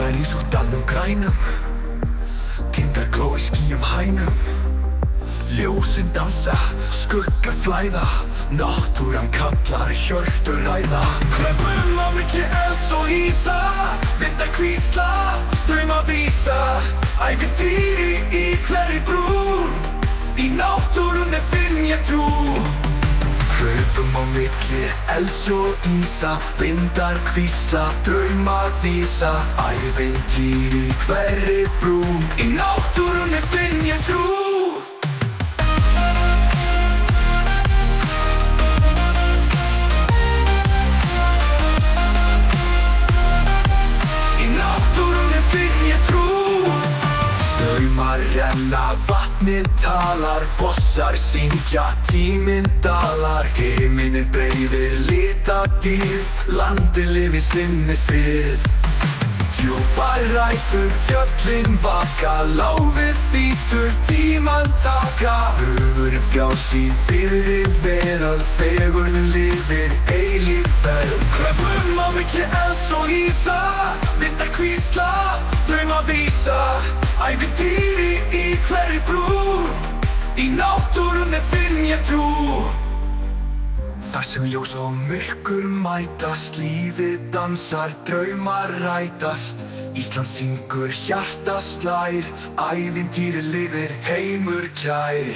Fuglar í svo dalnum grænum, tindar glóa í skýjum hænum. Ljósin dansa, skuggar flæða, náttúran kallar, hjörtur ræða. Hlaupum á milli elds og ísa, vindar hvísla, drauma vísa. Ævintýri í hverri brú, í náttúrunni finn ég trú. Hlaupum á milli elds og ísa, vindar hvísla, drauma vísa. Ævintýri í hverri brú, í náttúrunni finn ég trú. Straumar renna, vatnið talar, fossar syngja, tíminn dalar. Himinn breiðir litadýrð, landið lifir sinni frið. Djúpar rætur, fjöllin vaka, láfið þýtur, tímann taka. Hugurinn frjáls í víðri veröld, fegurðin lifir eilífð. Hlaupum á milli elds og ísa, vindar hvísla, drauma vísa. Ævintýri í hverri brú, í náttúrunni finn ég trú. Þar sem ljós og myrkur mætast, lífið dansar, draumar rætast. Ísland syngur, hjarta slær, ævintýri lifir, heimur kær.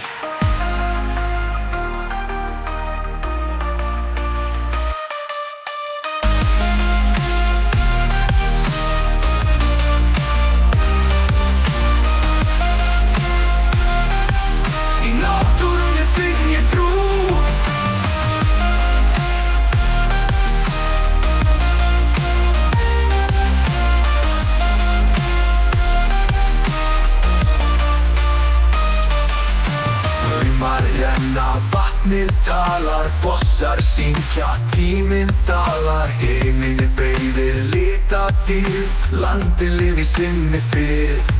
Vatnið talar, fossar syngja, tíminn dalar. Himinn breiðir litadýrð, landið lifir sinni frið.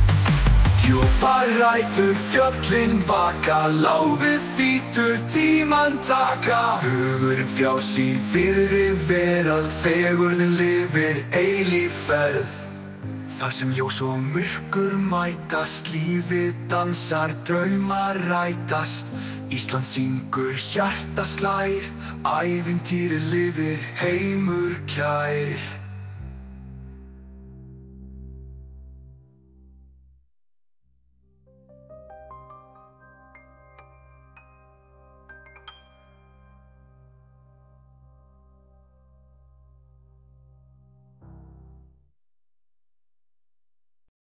Djúpar rætur, fjöllin vaka, láfið þýtur, tímann taka. Hugurinn frjáls í víðri veröld, fegurðin lifir eilífð. Þar sem ljós og myrkur mætast, lífið dansar, draumar rætast. Ísland syngur, hjarta slær, ævintýri lifir, heimur kær.